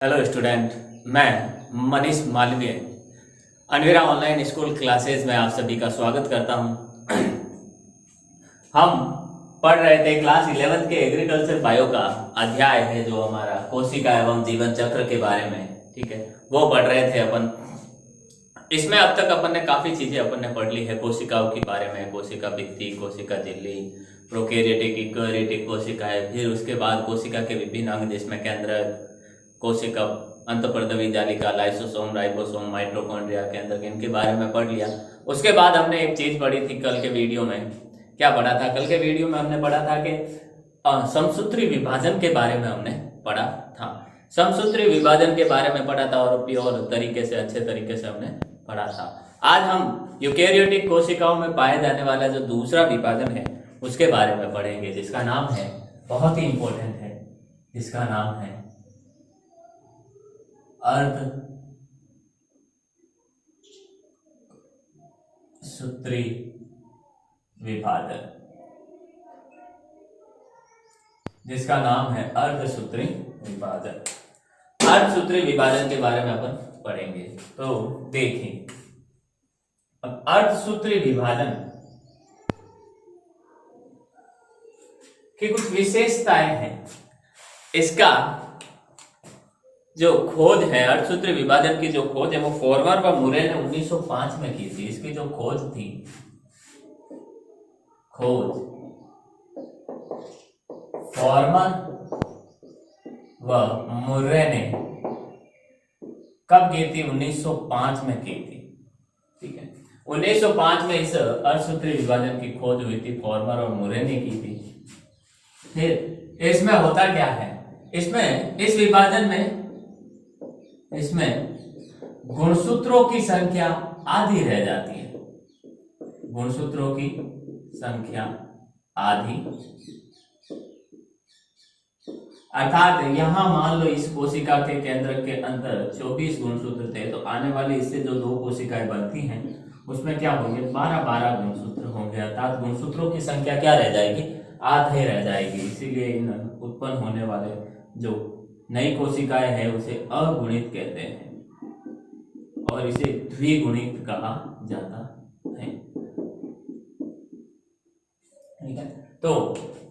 Hello student, मैं Manish Malviya Anveera online school classes में आप सभी का स्वागत करता हूं। हम पढ़ रहे थे क्लास 11th के एग्रीकल्चर बायो का अध्याय है जो हमारा कोशिका एवं जीवन चक्र के बारे में, ठीक है, वो पढ़ रहे थे अपन। इसमें अब तक अपन ने काफ़ी चीज़ें अपन ने पढ़ ली है कोशिकाओं के बारे में। कोशिका भित्ति, कोशिका झिल्ली, प्रोकैरियोटिक, यूकेरियोटिक कोशिकाएं, फिर उसके बाद कोशिका के विभिन्न अंग जिसमें केंद्रक, कोशिका, अंतःपर्दवी जालिका, लाइसोसोम, राइबोसोम, माइटोकॉन्ड्रिया, केंद्रक, इनके बारे में पढ़ लिया। उसके बाद हमने एक चीज पढ़ी थी कल के वीडियो में। क्या पढ़ा था? कल के वीडियो में हमने पढ़ा था कि समसूत्री विभाजन के बारे में हमने पढ़ा था। समसूत्री विभाजन के बारे में पढ़ा था और प्योर तरीके से, अच्छे तरीके से हमने पढ़ा था। आज हम यूकेरियोटिक कोशिकाओं में पाए जाने वाला जो दूसरा विभाजन है उसके बारे में पढ़ेंगे, जिसका नाम है, बहुत ही इंपॉर्टेंट है, जिसका नाम है अर्धसूत्री विभाजन, जिसका नाम है अर्धसूत्री विभाजन। अर्धसूत्री विभाजन के बारे में अपन पढ़ेंगे। तो देखें, अब अर्धसूत्री विभाजन की कुछ विशेषताएं हैं। इसका जो खोज है, अर्धसूत्री विभाजन की जो खोज है, वो फॉर्मर व मुरे ने 1905 में की थी। इसकी जो खोज थी, फॉर्मर व मुरे ने कब की थी? 1905 में की थी, ठीक है। 1905 में इस अर्धसूत्री विभाजन की खोज हुई थी, फॉर्मर और मुरे ने की थी। फिर इसमें होता क्या है? इसमें, इस विभाजन में, इसमें गुणसूत्रों की संख्या आधी रह जाती है। गुणसूत्रों की संख्या आधी, अर्थात यहां मान लो इस कोशिका के केंद्र के अंदर 24 गुणसूत्र थे, तो आने वाली इससे जो दो कोशिकाएं बनती हैं उसमें क्या होंगे? 12-12 गुणसूत्र होंगे, अर्थात गुणसूत्रों की संख्या क्या रह जाएगी? आधे रह जाएगी। इसीलिए इन उत्पन्न होने वाले जो नई कोशिकाएं हैं उसे अगुणित कहते हैं और इसे द्विगुणित कहा जाता है, ठीक है। तो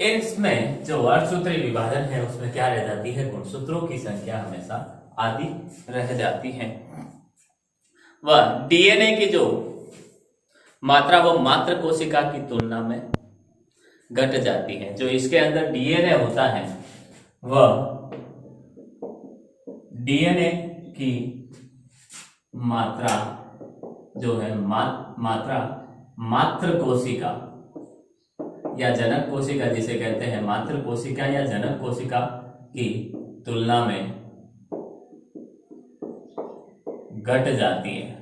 इसमें जो अर्धसूत्री विभाजन है उसमें क्या रह जाती है? गुणसूत्रों की संख्या हमेशा आधी रह जाती है। वह डीएनए की जो मात्रा वो मात्र कोशिका की तुलना में घट जाती है। जो इसके अंदर डीएनए होता है वह डीएनए की मात्रा जो है, मात्रा मात्र कोशिका या जनक कोशिका जिसे कहते हैं, मात्र कोशिका या जनक कोशिका की तुलना में घट जाती है।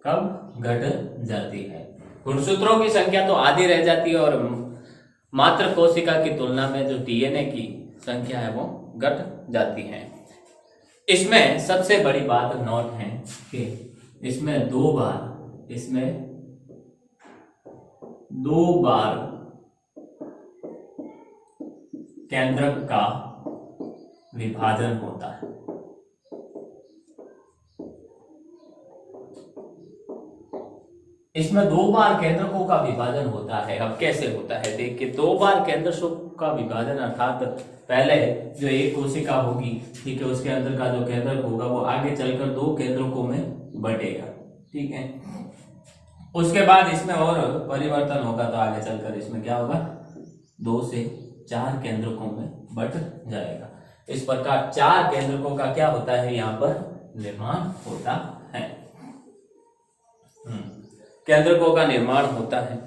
कब घट जाती है? गुणसूत्रों की संख्या तो आधी रह जाती है और मात्र कोशिका की तुलना में जो डीएनए की संख्या है वो घट जाती है। इसमें सबसे बड़ी बात नोट है कि इसमें दो बार केंद्रक का विभाजन होता है। इसमें 2 बार केंद्रकों का विभाजन होता है। अब कैसे होता है? देखिए, 2 बार केंद्रकों का विभाजन, अर्थात पहले जो एक कोशिका होगी, ठीक है, उसके अंदर का जो केंद्रक होगा वो आगे चलकर 2 केंद्रकों में बटेगा, ठीक है। उसके बाद इसमें और परिवर्तन होगा, तो आगे चलकर इसमें क्या होगा? 2 से 4 केंद्रकों में बट जाएगा। इस प्रकार 4 केंद्रकों का क्या होता है? यहाँ पर निर्माण होता है, केंद्रकों का निर्माण होता है।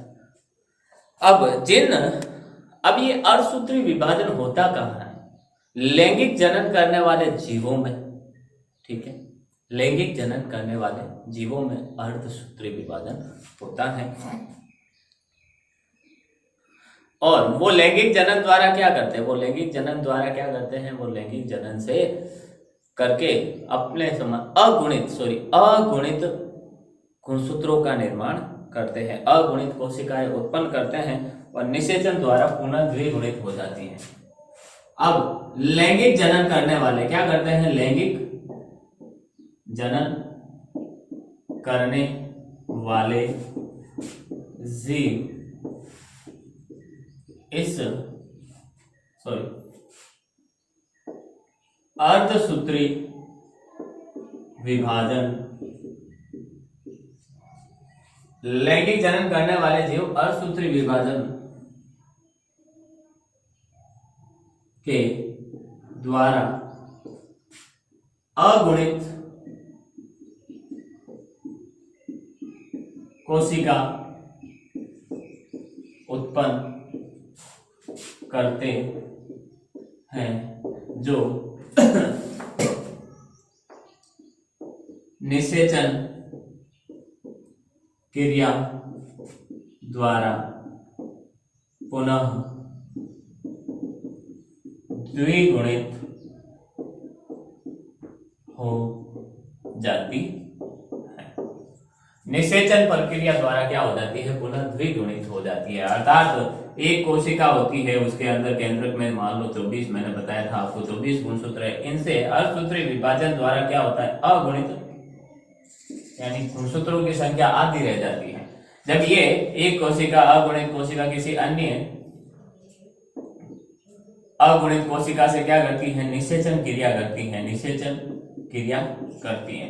अब ये अर्धसूत्री विभाजन होता कहाँ है? लैंगिक जनन करने वाले जीवों में, ठीक है, लैंगिक जनन करने वाले जीवों में अर्धसूत्री विभाजन होता है। और वो लैंगिक जनन द्वारा क्या करते हैं? वो लैंगिक जनन से करके अपने अगुणित गुणसूत्रों का निर्माण करते हैं, अगुणित कोशिकाएं उत्पन्न करते हैं और निषेचन द्वारा पुनः द्विगुणित हो जाती हैं। अब लैंगिक जनन करने वाले क्या करते हैं? लैंगिक जनन करने वाले जीव इस अर्धसूत्री विभाजन, लैंगिक जनन करने वाले जीव अर्धसूत्री विभाजन के द्वारा अगुणित कोशिका उत्पन्न करते हैं जो निषेचन क्रिया द्वारा पुनः द्विगुणित हो जाती है। निषेचन प्रक्रिया द्वारा क्या हो जाती है? पुनः द्विगुणित हो जाती है। अर्थात एक कोशिका होती है, उसके अंदर केंद्रक में मान लो 24, मैंने बताया था आपको 24 गुणसूत्र है। इनसे अर्धसूत्री विभाजन द्वारा क्या होता है? अगुणित, यानी गुणसूत्रों की संख्या आधी रह जाती है। जब ये एक कोशिका अगुणित कोशिका किसी अन्य अगुणित कोशिका से क्या करती है? निषेचन क्रिया करती है। निषेचन क्रिया करती है।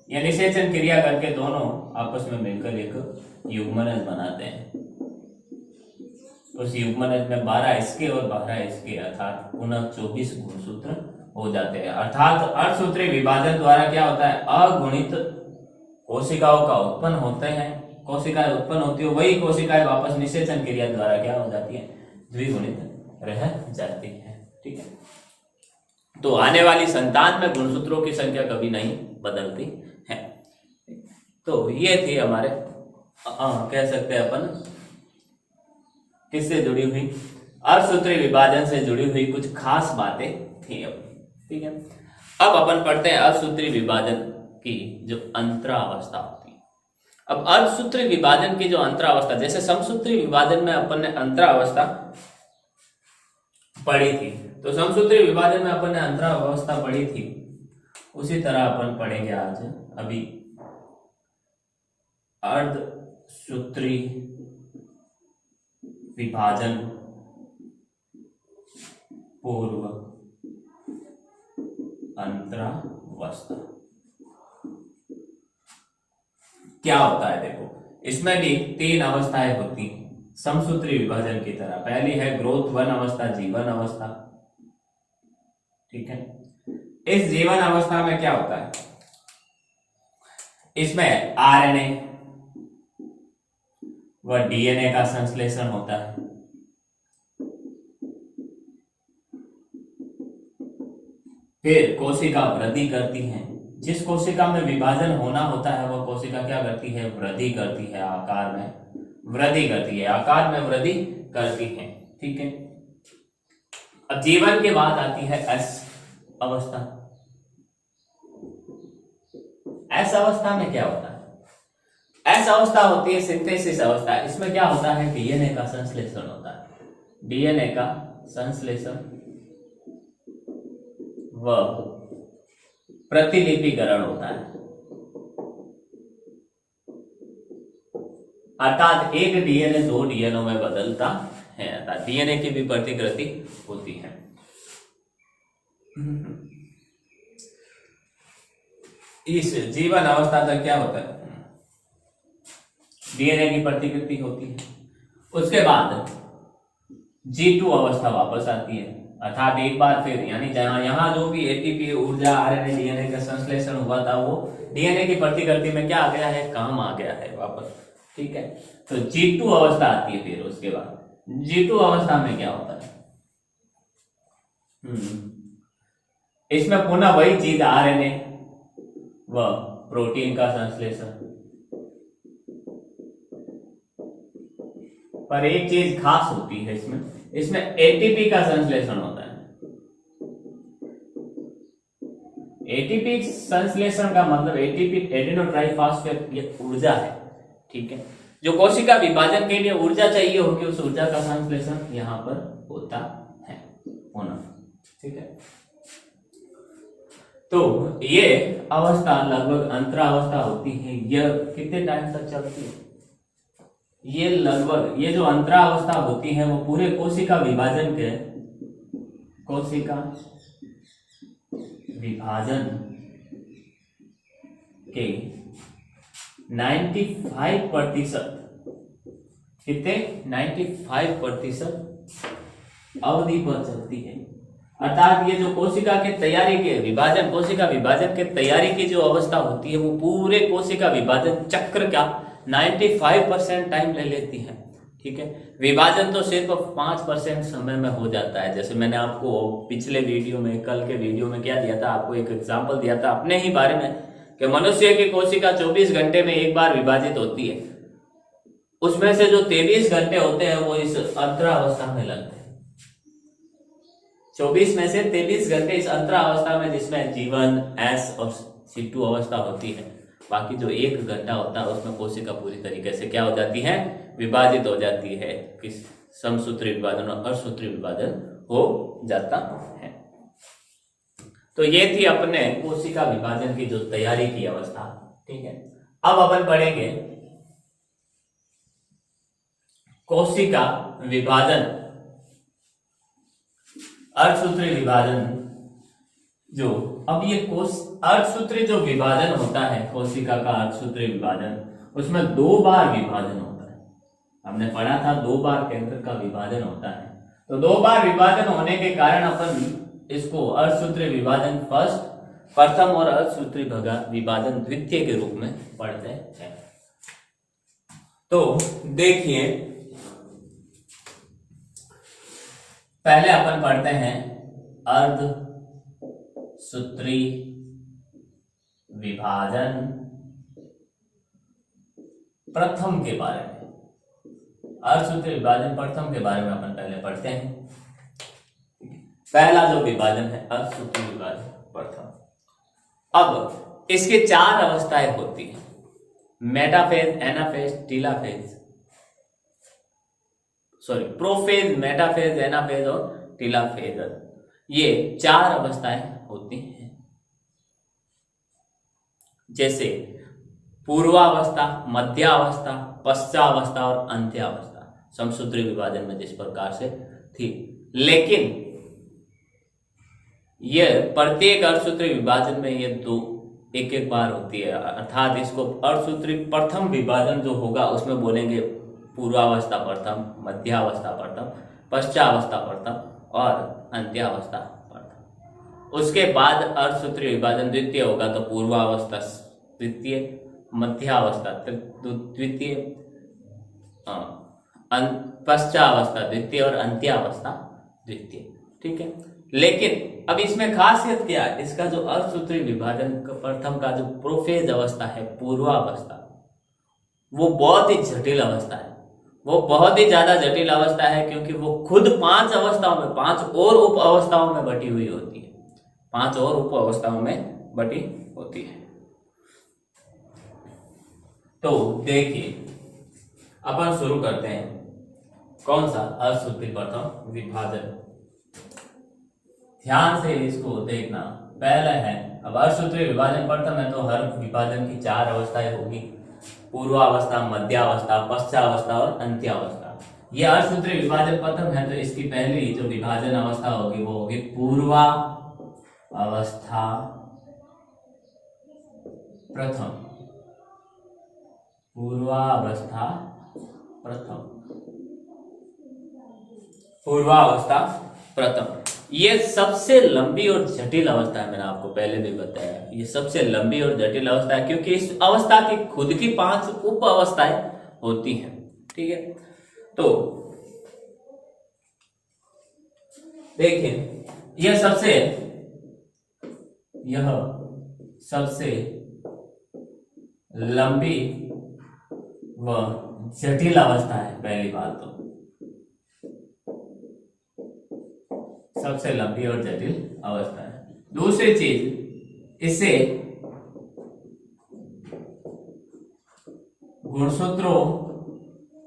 यह निषेचन क्रिया करके दोनों आपस में मिलकर एक युग्मनज बनाते हैं। उस युग्मनज में 12 इसके और 12 इसके, अर्थात पुनः 24 गुणसूत्र हो जाते हैं। अर्थात अर्धसूत्री विभाजन द्वारा क्या होता है? अगुणित कोशिकाओं का उत्पन्न होते हैं, कोशिकाएं उत्पन्न होती है, वही कोशिकाएं वापस निषेचन क्रिया द्वारा क्या हो जाती है? द्विगुणित रह जाती है। ठीक है, तो आने वाली संतान में गुणसूत्रों की संख्या कभी नहीं बदलती है। तो ये थी हमारे कह सकते हैं अपन किससे जुड़ी हुई? अर्धसूत्री विभाजन से जुड़ी हुई कुछ खास बातें थी अपनी। ठीक है, अब अपन पढ़ते हैं अर्धसूत्री विभाजन की जो अंतरावस्था होती है। अब अर्धसूत्री विभाजन की जो अंतरावस्था, जैसे समसूत्री विभाजन में अपन ने अंतरावस्था पढ़ी थी, तो समसूत्री विभाजन में अपन ने अंतरावस्था पढ़ी थी, उसी तरह अपन पढ़ेंगे आज अभी अर्धसूत्री विभाजन पूर्व अंतरावस्था क्या होता है? देखो, इसमें भी 3 अवस्थाएं होती हैं समसूत्री विभाजन की तरह। पहली है ग्रोथ 1 अवस्था, जीवन अवस्था। ठीक है, इस जीवन अवस्था में क्या होता है? इसमें आरएनए व डीएनए का संश्लेषण होता है। फिर कोशिका वृद्धि करती है। जिस कोशिका में विभाजन होना होता है वह कोशिका क्या करती है? वृद्धि करती है, आकार में वृद्धि करती है, आकार में वृद्धि करती है। ठीक है, अब जीवन के बाद आती है एस अवस्था। एस अवस्था में क्या होता है? एस अवस्था होती है सिंथेसिस अवस्था। इसमें क्या होता है? डीएनए का संश्लेषण होता है। डीएनए का संश्लेषण व प्रतिलिपिकरण होता है। अर्थात एक डीएनए 2 डीएनए में बदलता है, अर्थात डीएनए की भी प्रतिकृति होती है। इस जीवन अवस्था तक क्या होता है? डीएनए की प्रतिकृति होती है। उसके बाद G2 अवस्था वापस आती है, अर्थात एक बार फिर, यानी जहां यहां जो भी एटीपी ऊर्जा आरएनए डीएनए का संश्लेषण हुआ था वो डीएनए की प्रतिकृति में क्या आ गया है? काम आ गया है वापस। ठीक है, तो G2 अवस्था आती है। फिर उसके बाद G2 अवस्था में क्या होता है? इसमें पुनः वही चीज आरएनए व प्रोटीन का संश्लेषण, पर एक चीज खास होती है इसमें एटीपी का संश्लेषण होता है। एटीपी संश्लेषण का मतलब एटीपी एडिनो ट्राइफॉस्फेट ये ऊर्जा है। ठीक है, जो कोशिका विभाजन के लिए ऊर्जा चाहिए होगी उस ऊर्जा का संश्लेषण यहां पर होता है। होना ठीक है। तो ये अवस्था लगभग अंतरावस्था होती है। यह कितने टाइम तक चलती है? ये लगभग, ये जो अंतरावस्था होती है वो पूरे कोशिका विभाजन के 95% कितने 95% अवधि पर चलती है। अर्थात ये जो कोशिका के तैयारी के विभाजन, कोशिका विभाजन के तैयारी की जो अवस्था होती है वो पूरे कोशिका विभाजन चक्र का 95% टाइम ले लेती है। ठीक है। विभाजन तो सिर्फ 5% समय में हो जाता है। जैसे मैंने आपको पिछले वीडियो में, कल के वीडियो में क्या दिया था, आपको एक एग्जांपल दिया था अपने ही बारे में कि मनुष्य की कोशिका 24 घंटे में एक बार विभाजित होती है। उसमें से जो 23 घंटे होते हैं वो इस अंतरावस्था में लगते हैं। 24 में से 23 घंटे इस अंतरावस्था में, जिसमें जीवन, एस और C2 अवस्था होती है। बाकी जो 1 घंटा होता है उसमें कोशिका पूरी तरीके से क्या हो जाती है? विभाजित हो जाती है। किस समसूत्री विभाजन और असूत्री विभाजन हो जाता है। तो ये थी अपने कोशिका विभाजन की जो तैयारी की अवस्था। ठीक है। अब अपन पढ़ेंगे कोशिका विभाजन, अर्धसूत्री विभाजन। जो अब ये अर्धसूत्री जो विभाजन होता है, कोशिका का अर्धसूत्री विभाजन, उसमें 2 बार विभाजन होता है। हमने पढ़ा था 2 बार केंद्र का विभाजन होता है। तो 2 बार विभाजन होने के कारण अपन इसको अर्धसूत्री विभाजन प्रथम और अर्धसूत्री विभाजन द्वितीय के रूप में पढ़ते हैं। तो देखिए, पहले अपन पढ़ते हैं अर्धसूत्री विभाजन प्रथम के बारे में। अर्धसूत्री विभाजन प्रथम के बारे में अपन पहले पढ़ते हैं। पहला जो विभाजन है अर्धसूत्री विभाजन प्रथम। अब इसके 4 अवस्थाएं होती हैं, metaphase, anaphase, telophase, prophase, metaphase, anaphase और टीलाफेज। ये 4 अवस्थाएं होती हैं। जैसे पूर्वावस्था, मध्यावस्था, पश्चावस्था और अंत्यावस्था समसूत्री विभाजन में जिस प्रकार से थी। लेकिन यह प्रत्येक अर्धसूत्री विभाजन में ये 2 एक बार होती है। अर्थात इसको अर्धसूत्री प्रथम विभाजन जो होगा उसमें बोलेंगे पूर्वावस्था प्रथम, मध्यावस्था प्रथम, पश्चावस्था प्रथम और अंत्यावस्था प्रथम। उसके बाद अर्धसूत्री विभाजन द्वितीय होगा तो पूर्वावस्था द्वितीय, मध्यावस्था द्वितीय, पश्चावस्था द्वितीय और अंत्यावस्था द्वितीय। ठीक है। लेकिन अब इसमें खासियत क्या है? इसका जो अर्धसूत्री विभाजन प्रथम का जो प्रोफेज अवस्था है, पूर्वावस्था, वो बहुत ही जटिल अवस्था है। वो बहुत ही ज्यादा जटिल अवस्था है क्योंकि वो खुद 5 अवस्थाओं में, 5 और उप अवस्थाओं में बटी हुई होती है। 5 और उप अवस्थाओं में बटी होती है। तो देखिए, अपन शुरू करते हैं। कौन सा? अर्धसूत्री प्रथम विभाजन। ध्यान से इसको देखना। पहला है, अब अर्धसूत्री विभाजन प्रथम है तो हर विभाजन की 4 अवस्थाएं होगी, पूर्वावस्था, मध्यावस्था, पश्चावस्था और अंत्यावस्था। यह अर्धसूत्री विभाजन प्रथम है तो इसकी पहली जो विभाजन अवस्था होगी वो होगी पूर्वावस्था प्रथम। पूर्वावस्था प्रथम, पूर्वावस्था प्रथम। ये सबसे लंबी और जटिल अवस्था है। मैंने आपको पहले भी बताया, ये सबसे लंबी और जटिल अवस्था है क्योंकि इस अवस्था की खुद की 5 उप अवस्थाएं होती हैं। ठीक है। तो देखिए, यह सबसे लंबी व जटिल अवस्था है। पहली बात तो सबसे लंबी और जटिल अवस्था है। दूसरी चीज, इसे गुणसूत्रों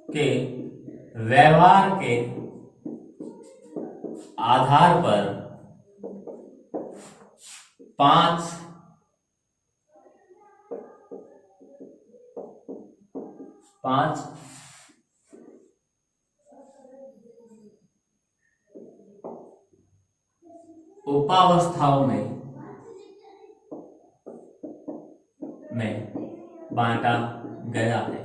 के व्यवहार के आधार पर 5 उपावस्थाओं में बांटा गया है।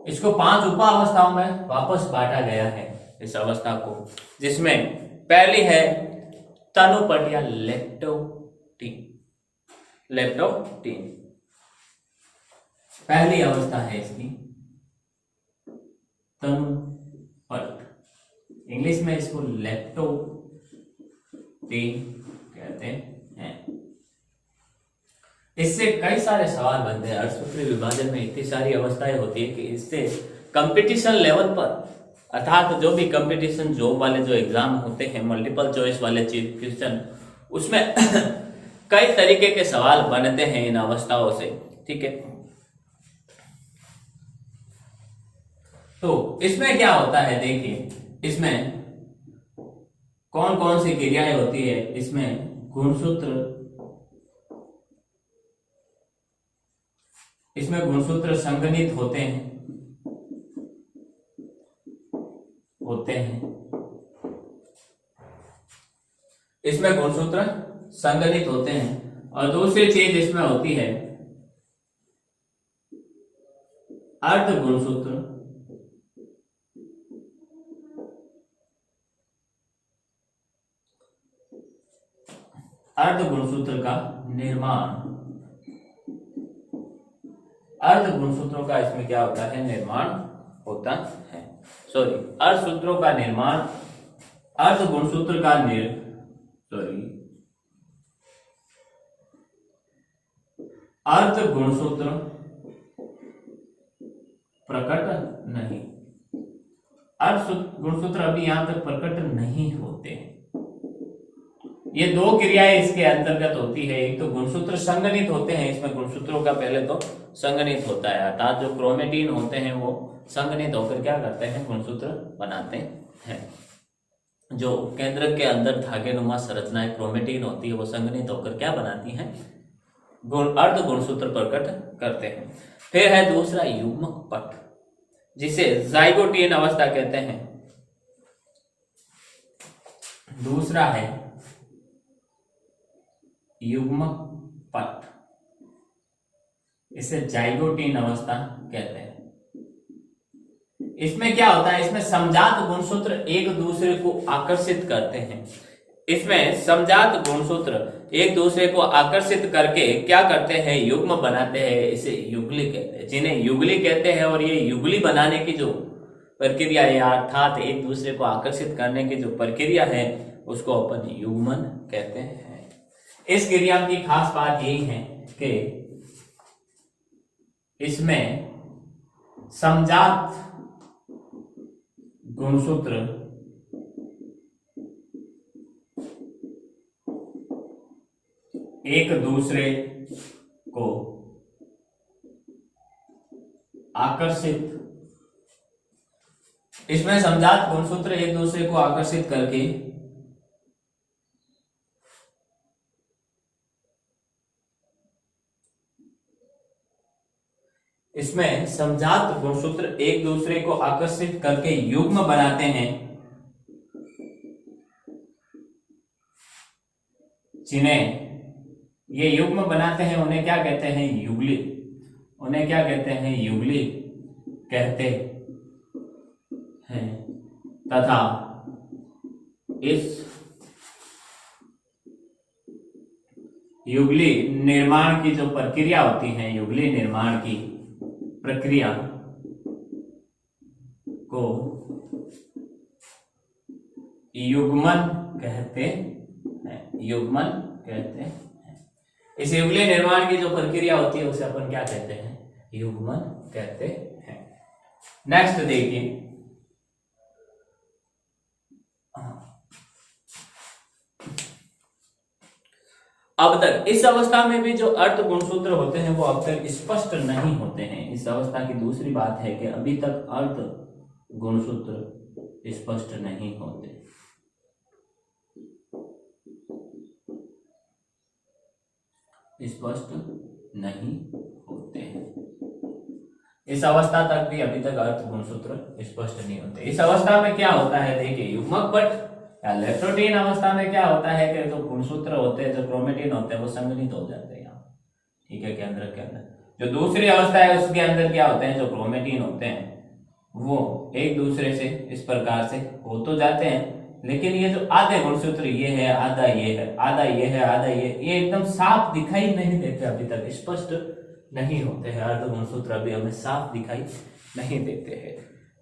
इसको 5 उपावस्थाओं में वापस बांटा गया है इस अवस्था को, जिसमें पहली है तनुपट या लेप्टोप्टीन पहली अवस्था है इसकी तनुपट, इंग्लिश में इसको लेप्टोप्टीन कहते हैं। इससे कई सारे सवाल बनते हैं। अर्थसूत्री विभाजन में इतनी सारी अवस्थाएं होती है कि इससे कंपटीशन लेवल पर, अर्थात जो भी कंपटीशन जॉब वाले जो एग्जाम होते हैं, मल्टीपल चॉइस वाले चीफ क्वेश्चन, उसमें कई तरीके के सवाल बनते हैं इन अवस्थाओं से। ठीक है, तो इसमें क्या होता है, देखिए इसमें कौन कौन सी क्रियाएं होती है। इसमें गुणसूत्र संगनित होते हैं इसमें गुणसूत्र संगनित होते हैं। और दूसरी चीज इसमें होती है अर्ध गुणसूत्र का निर्माण। अर्ध गुणसूत्रों का इसमें क्या होता है, निर्माण होता है। अर्ध गुणसूत्र का निर्माण, अर्ध गुणसूत्र प्रकट नहीं, अर्ध गुणसूत्र अभी यहां तक प्रकट नहीं होते हैं। ये दो क्रियाएं इसके अंतर्गत होती है। एक तो गुणसूत्र संगनित होते हैं, इसमें गुणसूत्रों का पहले तो संगनित होता है, अर्थात जो क्रोमेटिन होते हैं वो संगनित होकर क्या करते हैं, गुणसूत्र बनाते हैं। जो केंद्रक के अंदर धागेनुमा संरचनाएं क्रोमेटिन होती है वो संगनित होकर क्या बनाती हैं, अर्ध गुणसूत्र प्रकट करते हैं। फिर है दूसरा युग्मक पट, जिसे जाइगोटियन अवस्था कहते हैं। दूसरा है युग्मक पट, इसे जाइगोटियन अवस्था कहते हैं। इसमें क्या होता है, इसमें समजात गुणसूत्र एक दूसरे को आकर्षित करते हैं। इसमें समजात गुणसूत्र एक दूसरे को आकर्षित करके क्या करते हैं, युग्म बनाते हैं। इसे युगली कहते हैं, जिन्हें युगली कहते हैं। और ये युगली बनाने की जो प्रक्रिया है, अर्थात एक दूसरे को आकर्षित करने की जो प्रक्रिया है, उसको अपन युग्मन कहते हैं। इस क्रिया की खास बात यही है कि इसमें समजात गुणसूत्र एक दूसरे को आकर्षित, इसमें समजात गुणसूत्र एक दूसरे को आकर्षित करके इसमें समजात गुणसूत्र एक दूसरे को आकर्षित करके युग्म बनाते हैं, जिन्हें ये युग्म बनाते हैं उन्हें क्या कहते हैं, युगली। उन्हें क्या कहते हैं, युगली कहते हैं। तथा इस युगली निर्माण की जो प्रक्रिया होती है, युगली निर्माण की प्रक्रिया को युग्मन कहते हैं। युग्मन कहते हैं। इस युगली निर्माण की जो प्रक्रिया होती है उसे अपन क्या कहते हैं, युग्मन कहते हैं। नेक्स्ट देखिए, अब तक इस अवस्था में भी जो अर्ध गुणसूत्र होते हैं वो अब तक स्पष्ट नहीं होते हैं। इस अवस्था की दूसरी बात है कि अभी तक अर्ध गुणसूत्र स्पष्ट नहीं होते। स्पष्ट नहीं होते हैं। इस अवस्था तक भी अभी तक अर्थ गुणसूत्र स्पष्ट नहीं होते। इस अवस्था में क्या होता है, देखिए युग्मक पट या इलेक्ट्रोटीन अवस्था में क्या होता है कि जो गुणसूत्र होते हैं, जो क्रोमेटिन होते हैं, वो संघनित हो जाते हैं यहाँ, ठीक है, केंद्र के अंदर। जो दूसरी अवस्था है उसके अंदर क्या होते हैं, जो क्रोमेटिन होते हैं वो एक दूसरे से इस प्रकार से हो तो जाते हैं, लेकिन ये जो आधे गुणसूत्र, ये है आधा, ये है आधा, ये है आधा, ये एकदम साफ दिखाई नहीं देते, अभी तक स्पष्ट नहीं होते हैं। अर्ध गुणसूत्र अभी हमें साफ दिखाई नहीं देते हैं।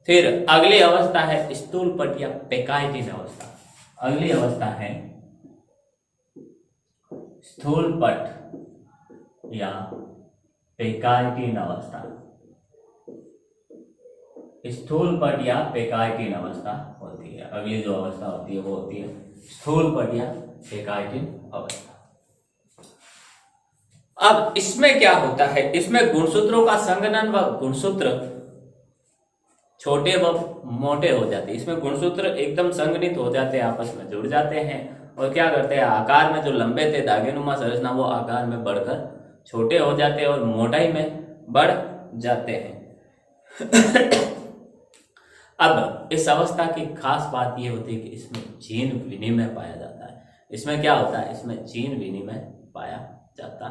फिर अगली अवस्था है स्थूल पट या पेकाइटिन अवस्था। अगली अवस्था है स्थूल पट या पेकाइटिन अवस्था। स्थूल पट या पेकाइटिन अवस्था होती है। अगली जो अवस्था होती है वो होती है स्थूल पट या पेकाइटिन अवस्था। अब इसमें क्या होता है, इसमें गुणसूत्रों का संघनन व गुणसूत्र छोटे व मोटे हो जाते हैं। इसमें गुणसूत्र एकदम संघनित हो जाते हैं, आपस में जुड़ जाते हैं और क्या करते हैं, आकार में जो लंबे थे धागेनुमा संरचना, वो आकार में बढ़कर छोटे हो जाते हैं और मोटाई में बढ़ जाते हैं। अब इस अवस्था की खास बात यह होती है कि इसमें जीन विनिमय पाया जाता है। इसमें क्या होता है, इसमें जीन विनिमय पाया जाता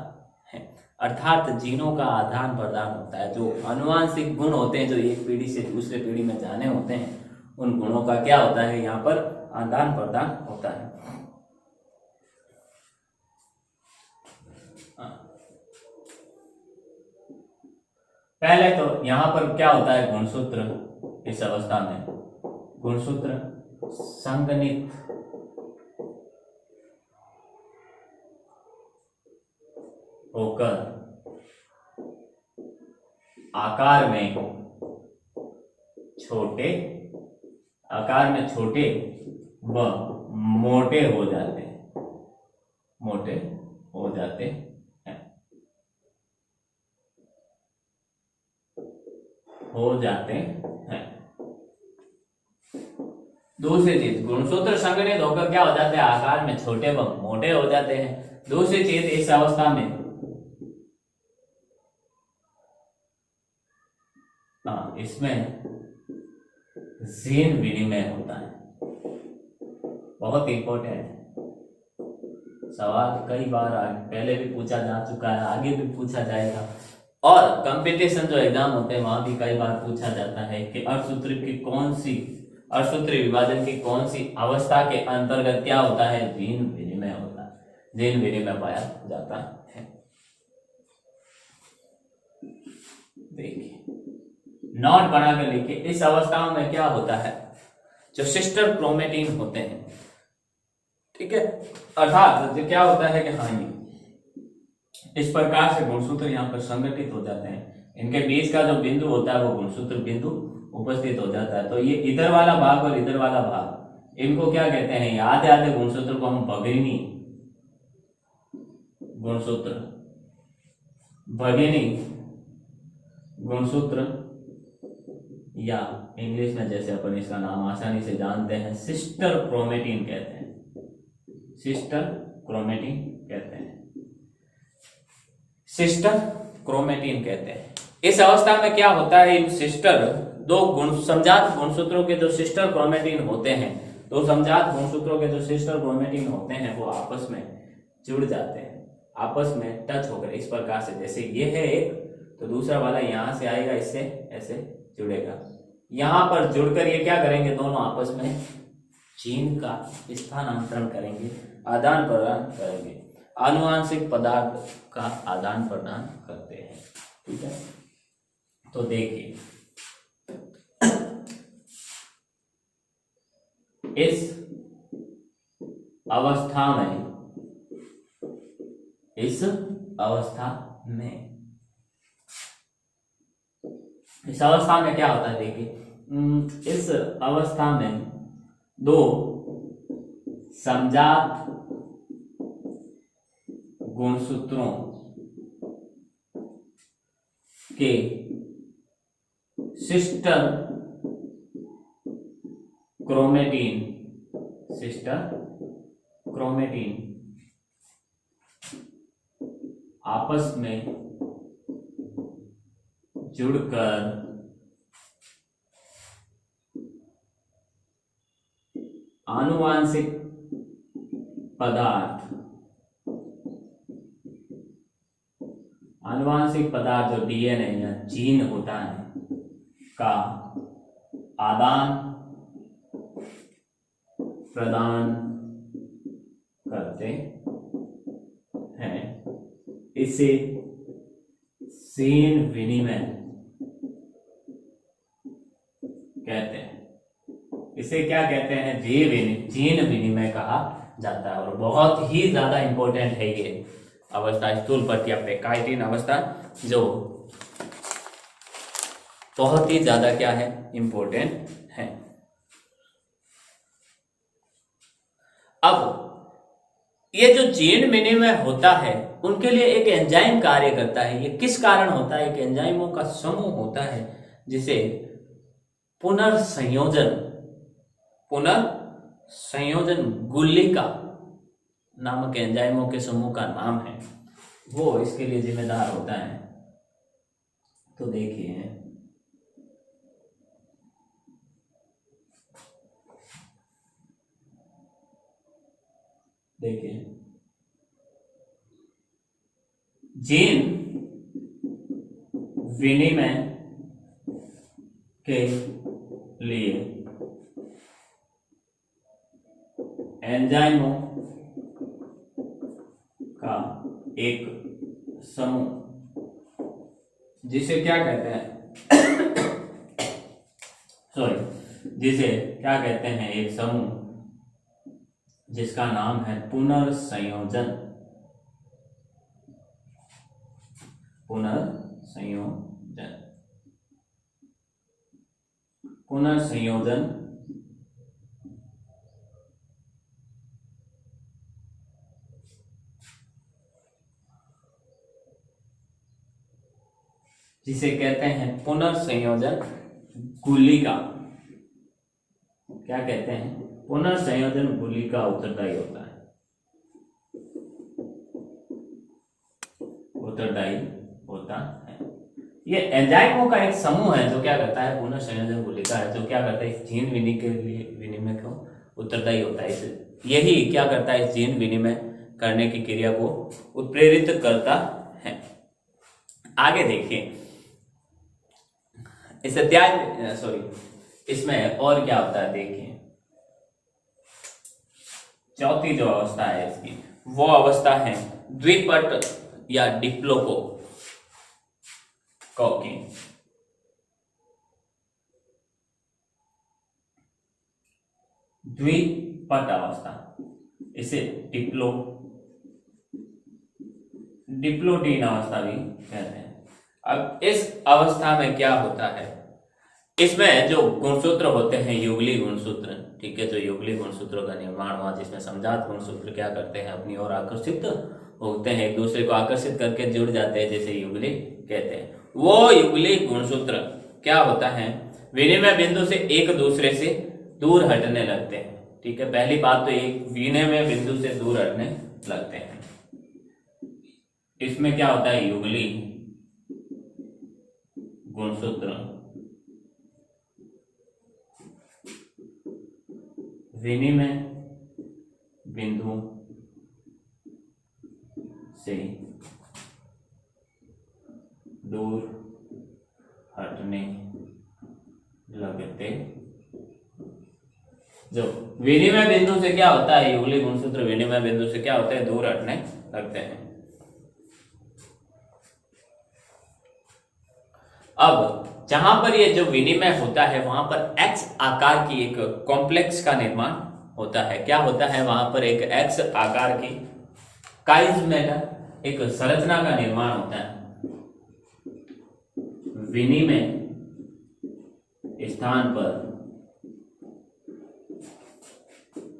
है, अर्थात जीनों का आदान प्रदान होता है। जो आनुवांशिक गुण होते हैं, जो एक पीढ़ी से दूसरे पीढ़ी में जाने होते हैं, उन गुणों का क्या होता है, यहाँ पर आदान प्रदान होता है। पहले तो यहाँ पर क्या होता है, गुणसूत्र इस अवस्था में गुणसूत्र संघनित होकर आकार में छोटे व मोटे हो जाते हैं, मोटे हो जाते हैं, हो जाते हैं। दूसरी चीज, गुणसूत्र संघनित होकर क्या हो जाते हैं, आकार में छोटे व मोटे हो जाते हैं। दूसरी चीज, इस अवस्था में इसमें जीन विनिमय होता है। बहुत इंपॉर्टेंट सवाल, कई बार पहले भी पूछा जा चुका है, आगे भी पूछा जाएगा, और कंपटीशन जो एग्जाम होते हैं वहां भी कई बार पूछा जाता है कि अर्धसूत्र विभाजन की कौन सी अवस्था के अंतर्गत क्या होता है, जीन विनिमय होता है, जीन विनिमय पाया जाता है। देखिए नोट बना कर लिखिए, इस अवस्थाओं में क्या होता है, जो सिस्टर क्रोमेटिन होते हैं, ठीक है, अर्थात क्या होता है कि हाँ इस प्रकार से गुणसूत्र यहाँ पर संगठित हो जाते हैं। इनके बीच का जो बिंदु होता है वो गुणसूत्र बिंदु उपस्थित हो जाता है। तो ये इधर वाला भाग और इधर वाला भाग, इनको क्या कहते हैं, आधे आधे गुणसूत्र को हम भगिनी गुणसूत्र, भगिनी गुणसूत्र, या इंग्लिश में जैसे अपन इसका नाम आसानी से जानते हैं सिस्टर क्रोमेटिन कहते हैं, सिस्टर क्रोमेटिन कहते हैं, सिस्टर क्रोमेटिन कहते हैं। इस अवस्था में क्या होता है, इन सिस्टर समजात गुणसूत्रों के जो सिस्टर क्रोमेटिन होते हैं, दो समजात गुणसूत्रों के जो सिस्टर क्रोमेटिन होते हैं, वो आपस में जुड़ जाते हैं, आपस में टच होकर इस प्रकार से, जैसे ये है एक, तो दूसरा वाला यहां से आएगा, इससे ऐसे जुड़ेगा, यहां पर जुड़कर ये क्या करेंगे, दोनों आपस में जीन का स्थानांतरण करेंगे, आदान प्रदान करेंगे, आनुवांशिक पदार्थ का आदान प्रदान करते हैं। ठीक है, तो देखिए इस अवस्था में क्या होता है, देखिए इस अवस्था में दो समजात गुणसूत्रों के सिस्टर क्रोमेटिन आपस में जुड़कर आनुवांशिक पदार्थ जो डीएनए या जीन होता है का आदान प्रदान करते हैं, इसे जीन विनिमय कहते हैं। इसे क्या कहते हैं? जीन विनिमय कहा जाता है। और बहुत ही ज्यादा इंपॉर्टेंट है ये अवस्था, स्थूल प्रत्याप्य काइटिन अवस्था, जो बहुत ही ज्यादा क्या है? इंपॉर्टेंट है। अब ये जो जीन विनिमय होता है उनके लिए एक एंजाइम कार्य करता है। ये किस कारण होता है? एक एंजाइमों का समूह होता है जिसे पुनर्संयोजन गुलिका नामक एंजाइमों के समूह का नाम है, वो इसके लिए जिम्मेदार होता है। तो देखिए, जीन विनिमय के लिए एंजाइमों का एक समूह, जिसे क्या कहते हैं जिसे क्या कहते हैं? एक समूह जिसका नाम है पुनर्संयोजन जिसे कहते हैं पुनर्संयोजन गुलिका। क्या कहते हैं? पुनर्संयोजन गुलिका उत्तरदायी होता है। ये एंजाइमों का एक समूह है जो क्या करता है? पुनर्संयोजन गुलिका है, जो क्या करता है? इस जीन विनिमय को उत्तरदायी होता है। यही क्या करता है? इस जीन विनिमय करने की क्रिया को उत्प्रेरित करता है। आगे देखिए, इसमें और क्या होता है? देखिए, चौथी जो अवस्था है इसकी, वो अवस्था है द्विपट या डिप्लोकोकी। द्विपट अवस्था, इसे डिप्लोटीन अवस्था भी कहते हैं। अब इस अवस्था में क्या होता है? इसमें जो गुणसूत्र होते हैं युगली गुणसूत्र, ठीक है, जो युगली गुणसूत्रों का निर्माण हुआ, जिसमें समजात गुणसूत्र क्या करते हैं? अपनी ओर आकर्षित होते हैं, एक दूसरे को आकर्षित करके जुड़ जाते हैं, जैसे युगली कहते हैं। वो युगली गुणसूत्र क्या होता है? विनिमय बिंदु से एक दूसरे से दूर हटने लगते हैं। ठीक है, पहली बात तो एक विनिमय बिंदु से दूर हटने लगते हैं। इसमें क्या होता है? युगली गुणसूत्र विनिमय बिंदु से दूर हटने लगते। जो विनिमय बिंदु से क्या होता है? युगली गुणसूत्र विनिमय बिंदु से क्या होता है? दूर हटने लगते हैं। अब जहां पर ये जो विनिमय होता है वहां पर एक्स आकार की एक कॉम्प्लेक्स का निर्माण होता है। क्या होता है? वहां पर एक एक्स आकार की काइजमेटा एक संरचना का निर्माण होता है। विनिमय स्थान पर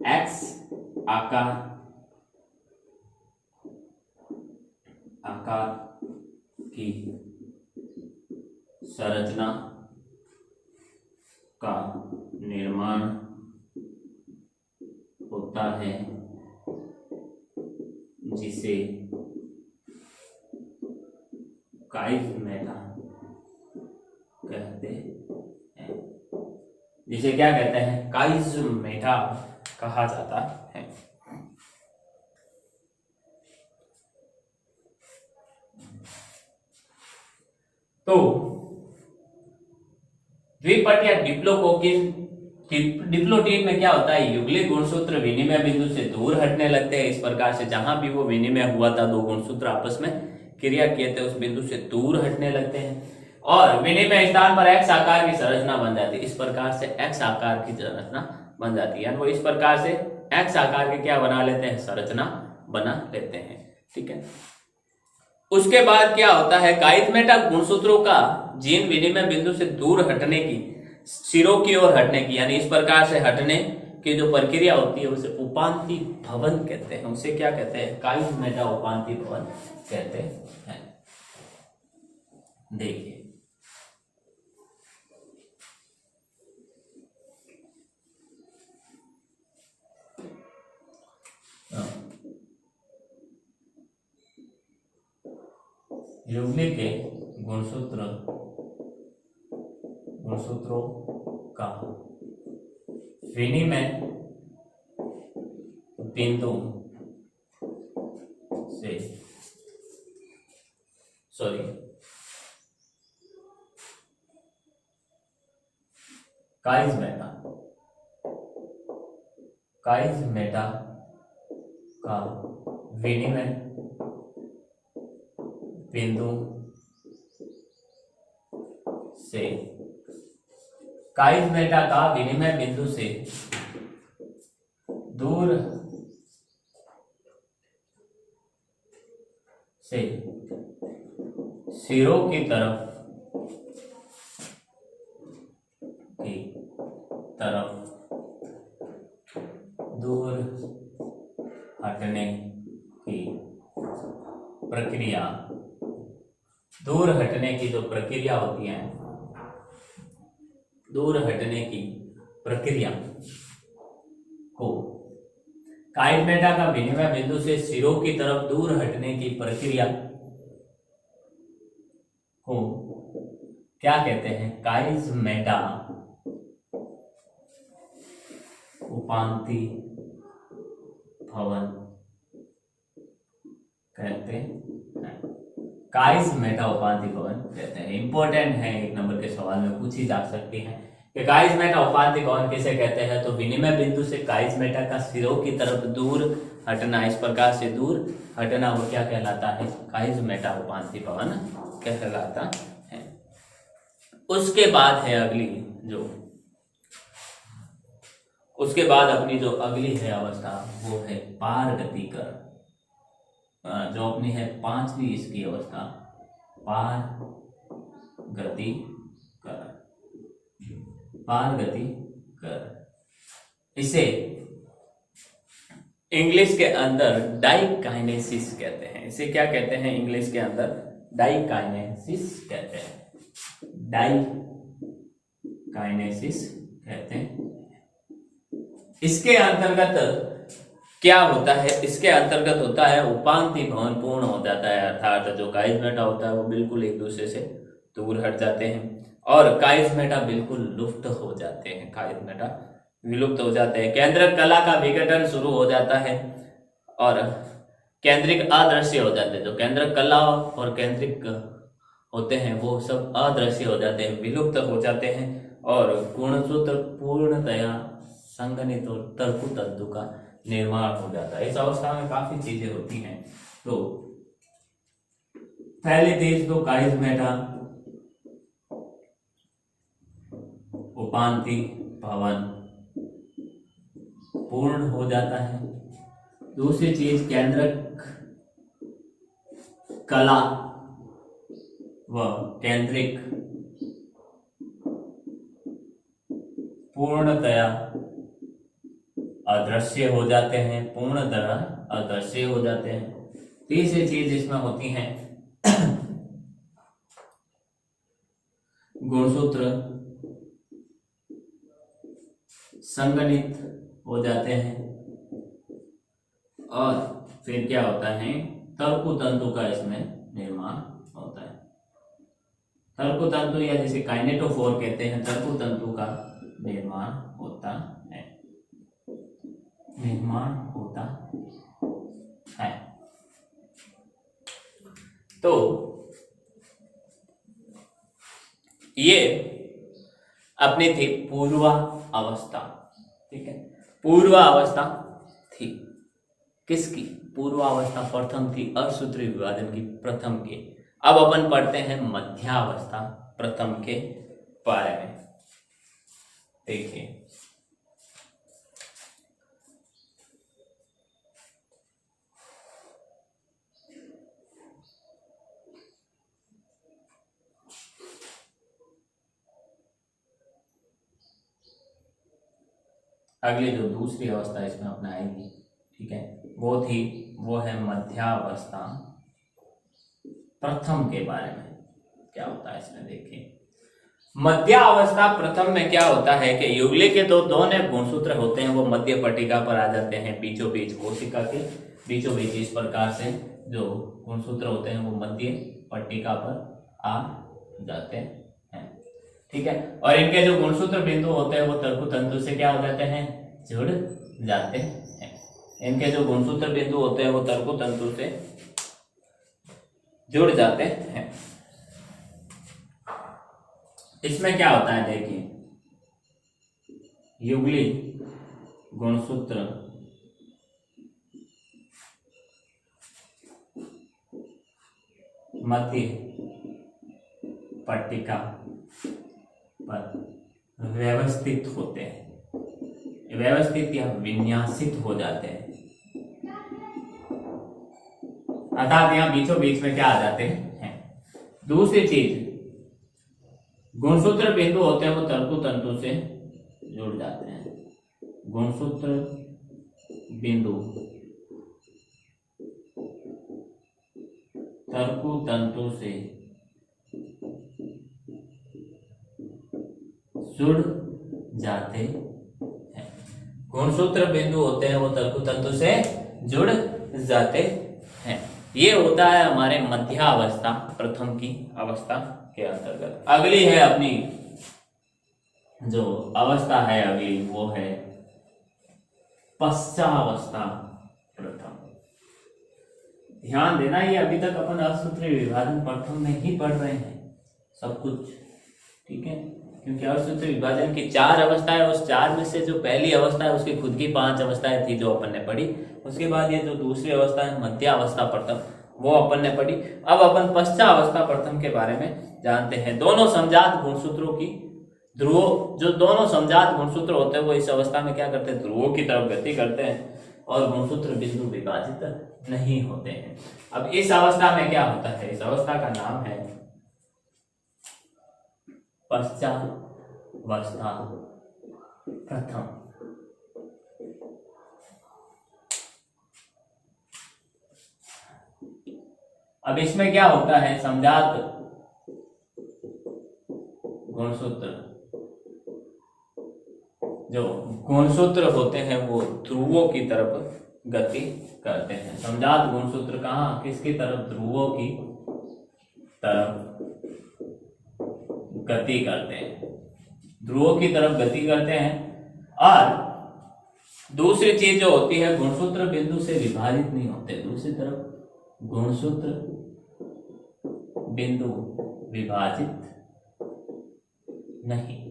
एक्स आकार की संरचना का निर्माण होता है, जिसे काइजमेटा कहते हैं, जिसे क्या कहते हैं, काइजमेटा कहा जाता है। तो द्विपद या डिप्लोटीन में क्या होता है, युगलिक गुणसूत्र विनिमय बिंदु से दूर हटने लगते हैं। इस प्रकार से जहां भी वो विनिमय हुआ था, दो गुणसूत्र आपस में क्रिया किए थे, उस बिंदु से दूर हटने लगते हैं और विनिमय स्थान पर एक्स आकार की संरचना बन जाती है। इस प्रकार से एक्स आकार की संरचना बन जाती है। वो इस प्रकार से एक्स आकार के क्या बना लेते हैं, संरचना बना लेते हैं। ठीक है, उसके बाद क्या होता है, काइजमेटा गुणसूत्रों का जीन विनिमय बिंदु से दूर हटने की, सिरों की ओर हटने की, यानी इस प्रकार से हटने की जो प्रक्रिया होती है उसे उपांति भवन कहते हैं। उसे क्या कहते हैं, काइजमेटा उपांति भवन कहते हैं। देखिए युग्लिक के गुणसूत्रों का विनिमय बिंदु से काइजमेटा का विनिमय बिंदु से काइजमेटा का विनिमय बिंदु से दूर से सिरों की तरफ दूर हटने की प्रक्रिया, दूर हटने की जो प्रक्रिया होती है, दूर हटने की प्रक्रिया को काइजमेटा का विनिमय बिंदु से सिरों की तरफ दूर हटने की प्रक्रिया को क्या कहते हैं, काइजमेटा उपांति भवन कहते हैं। काइजमेटा उपांति भवन कहते हैं। इंपॉर्टेंट है, एक नंबर के सवाल में पूछी जा सकती है कि काइजमेटा उपांति भवन किसे कहते हैं। तो विनिमय बिंदु से काइजमेटा का सिरों की तरफ दूर हटना, इस प्रकार से दूर हटना, वो क्या कहलाता है, काइजमेटा उपांति भवन कहलाता है। उसके बाद है अगली उसके बाद अपनी जो अगली है अवस्था, वो है पारगतिकरण, जो अपनी है पांचवी इसकी अवस्था, पारगतिकरण। इसे इंग्लिश के अंदर डाइकाइनेसिस कहते हैं। इसे क्या कहते हैं, इंग्लिश के अंदर डाइकाइनेसिस कहते हैं। डाइकाइनेसिस कहते हैं। इसके अंतर्गत क्या होता है, इसके अंतर्गत होता है उपांति भवन पूर्ण हो जाता है, अर्थात जो काइजमेटा होता है वो बिल्कुल एक दूसरे से दूर हट जाते हैं और काइजमेटा बिल्कुल लुप्त हो जाते हैं। काइजमेटा विलुप्त हो जाते हैं। केंद्रक कला का विघटन शुरू हो जाता है और केंद्रिक अदृश्य हो जाते हैं। जो केंद्रक कला और केंद्रिक होते हैं वो सब अदृश्य हो जाते हैं, विलुप्त हो जाते हैं और गुणसूत्र पूर्णतया संघनित और तरकु तंतु का निर्माण हो जाता है। इस अवस्था में काफी चीजें होती हैं। तो पहली चीज तो काइजमेटा उपांति भवन पूर्ण हो जाता है। दूसरी चीज केंद्रक कला व केंद्रिक पूर्णतया अदृश्य हो जाते हैं, पूर्णतः अदृश्य हो जाते हैं। तीसरी चीज इसमें होती है गुणसूत्र संगठित हो जाते हैं और फिर क्या होता है, तरकु तंतु का इसमें निर्माण होता है। तर्कु तंतु या जिसे काइनेटोफोर कहते हैं, तर्कु तंतु का निर्माण होता है, निर्माण होता है। तो ये अपनी थी पूर्वावस्था, ठीक है, पूर्वावस्था थी किसकी? पूर्वावस्था प्रथम थी असूत्री विभाजन की, प्रथम के। अब अपन पढ़ते हैं मध्यावस्था प्रथम के बारे में। देखिए अगली जो दूसरी अवस्था इसमें अपना आएगी, ठीक है, वो है मध्यावस्था प्रथम के बारे में। क्या होता है इसमें देखिए, मध्यावस्था प्रथम में क्या होता है कि युगले के तो दोनों गुणसूत्र होते हैं, वो मध्य पट्टिका पर आ जाते हैं, बीचों बीच कोशिका के बीचों बीच इस प्रकार से जो गुणसूत्र होते हैं वो मध्य पट्टिका पर आ जाते हैं, ठीक है। और इनके जो गुणसूत्र बिंदु होते हैं वो तर्कु तंतु से क्या हो जाते हैं? जुड़ जाते हैं। इनके जो गुणसूत्र बिंदु होते हैं वो तर्कु तंतु से जुड़ जाते हैं। इसमें क्या होता है देखिए, युगली गुणसूत्र मध्य पट्टिका पर व्यवस्थित होते हैं, व्यवस्थित या विन्यासित हो जाते हैं, अर्थात यहाँ बीचों बीच में क्या आ जाते हैं। दूसरी चीज, गुणसूत्र बिंदु होते हैं वो तर्कु तंतु से जुड़ जाते हैं, गुणसूत्र बिंदु तर्कु तंतु से जुड़ जाते हैं, गुणसूत्र बिंदु होते हैं वो तर्कु तंतु से जुड़ जाते हैं। ये होता है हमारे मध्यावस्था प्रथम की अवस्था के अंतर्गत। अगली है अपनी जो अवस्था है अगली, वो है पश्चावस्था प्रथम। ध्यान देना, ये अभी तक अपन असूत्री विभाजन प्रथम में ही पढ़ रहे हैं सब कुछ, ठीक है, क्योंकि असूत्री विभाजन की 4 अवस्थाएं, उस 4 में से जो पहली अवस्था है उसकी खुद की 5 अवस्थाएं थी जो अपन ने पढ़ी। उसके बाद ये जो दूसरी अवस्था है मध्यावस्था प्रथम, वो अपन ने पढ़ी। अब अपन पश्चावस्था प्रथम के बारे में जानते हैं। दोनों समजात गुणसूत्रों की ध्रुवों, जो दोनों समजात गुणसूत्र होते हैं वो इस अवस्था में क्या करते हैं? ध्रुवों की तरफ गति करते हैं और गुणसूत्र बिंदु विभाजित नहीं होते हैं। अब इस अवस्था में क्या होता है? इस अवस्था का नाम है पश्चावस्था प्रथम। अब इसमें क्या होता है? समजात गुणसूत्र, जो गुणसूत्र होते हैं वो ध्रुवों की तरफ गति करते हैं। समजात गुणसूत्र कहाँ, किसकी तरफ? ध्रुवों की तरफ गति करते हैं, ध्रुवों की तरफ गति करते हैं। और दूसरी चीज जो होती है, गुणसूत्र बिंदु से विभाजित नहीं होते। दूसरी तरफ गुणसूत्र बिंदु विभाजित नहीं,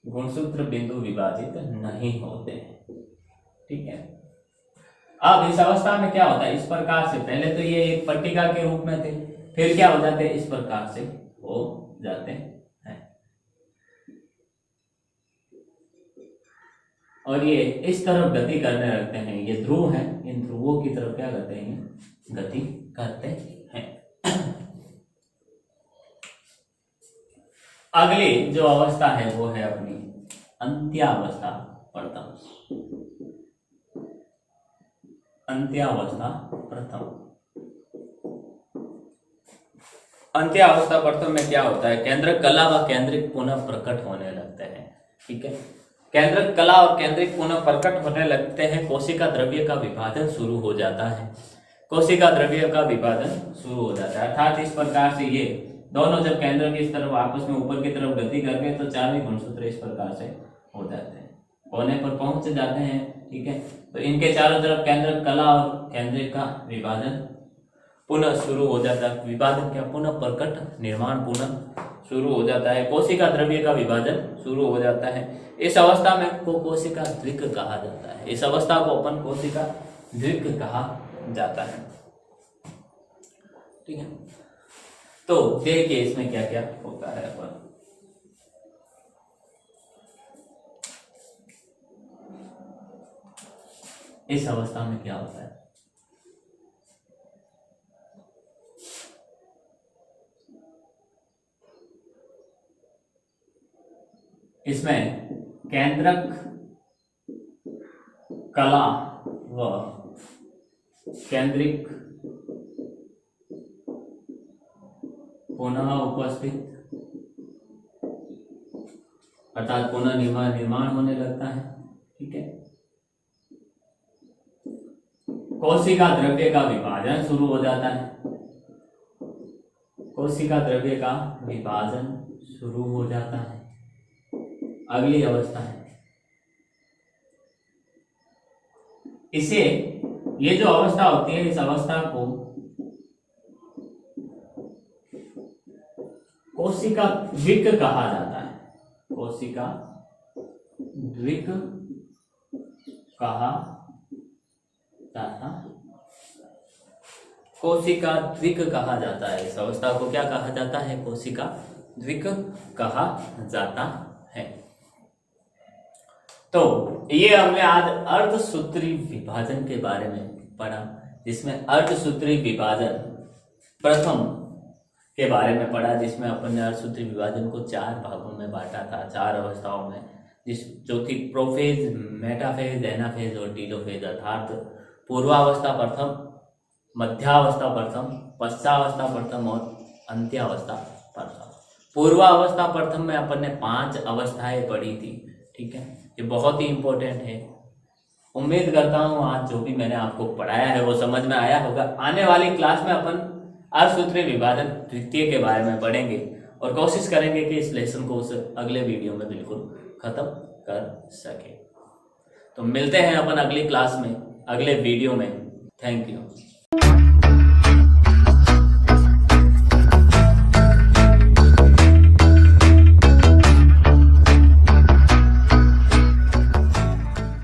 गुणसूत्र बिंदु विभाजित नहीं होते हैं, ठीक है। अब इस अवस्था में क्या होता है? इस प्रकार से, पहले तो ये एक पट्टिका के रूप में थे, फिर क्या हो जाते हैं? इस प्रकार से हो जाते हैं। और ये इस तरफ गति करने लगते हैं। ये ध्रुव है, इन ध्रुवों की तरफ क्या करते हैं? गति करते हैं। अगली जो अवस्था है वो है अपनी अंत्यावस्था प्रथम। अंत्यावस्था प्रथम, अंत्यावस्था प्रथम में क्या होता है? केंद्रक कला व केंद्रिक पुनः प्रकट होने लगते हैं, ठीक है। केंद्रक कला और केंद्रिक पुनः प्रकट होने लगते हैं, कोशिका द्रव्य का विभाजन शुरू हो जाता है। कोशिका द्रव्य का विभाजन शुरू हो जाता है। अर्थात इस प्रकार से ये दोनों जब केंद्र की इस तरफ आपस में ऊपर की तरफ गति कर गए तो चारवें गुणसूत्र इस प्रकार से हो जाते हैं, कोने पर पहुंच जाते हैं। ठीक है, तो इनके चारों तरफ केंद्र कला और केंद्रिक का विभाजन पुनः शुरू हो जाता है। विभाजन क्या, पुनः प्रकट निर्माण पुनः शुरू हो जाता है। कोशिका द्रव्य का विभाजन शुरू हो जाता है। इस अवस्था में को कोशिका द्विक कहा जाता है। इस अवस्था को अपन कोशिका द्विक कहा जाता है। ठीक है, तो देखिए इसमें क्या क्या होता है। अपन इस अवस्था में क्या होता है, इसमें केंद्रक कला व केंद्रिक पुनः उपस्थित, अर्थात पुनः निर्माण होने लगता है। ठीक है, कोशिका द्रव्य का विभाजन शुरू हो जाता है। कोशिका द्रव्य का विभाजन शुरू हो जाता है। अगली अवस्था है, इसे ये जो अवस्था होती है, इस अवस्था को कोशिका द्विक कहा जाता है। कोशिका द्विक कहा जाता है। कोशिका द्विक कहा जाता है। इस अवस्था को क्या कहा जाता है, कोशिका द्विक कहा जाता है। तो ये हमने आज अर्धसूत्री विभाजन के बारे में पढ़ा, जिसमें अर्धसूत्री विभाजन प्रथम के बारे में पढ़ा, जिसमें अपन ने अर्धसूत्री विभाजन को 4 भागों में बांटा था, 4 अवस्थाओं में, जो थी प्रोफेज, मेटाफेज, एनाफेज और टीलोफेज। अर्थात पूर्वावस्था प्रथम, मध्यावस्था प्रथम, पश्चावस्था प्रथम और अंत्यावस्था प्रथम। पूर्वावस्था प्रथम में अपन ने 5 अवस्थाएं पढ़ी थी। ठीक है, ये बहुत ही इंपॉर्टेंट है। उम्मीद करता हूँ आज जो भी मैंने आपको पढ़ाया है वो समझ में आया होगा। आने वाली क्लास में अपन अर्धसूत्री विभाजन द्वितीय के बारे में पढ़ेंगे और कोशिश करेंगे कि इस लेसन को उस अगले वीडियो में बिल्कुल खत्म कर सके। तो मिलते हैं अपन अगली क्लास में, अगले वीडियो में। Thank you.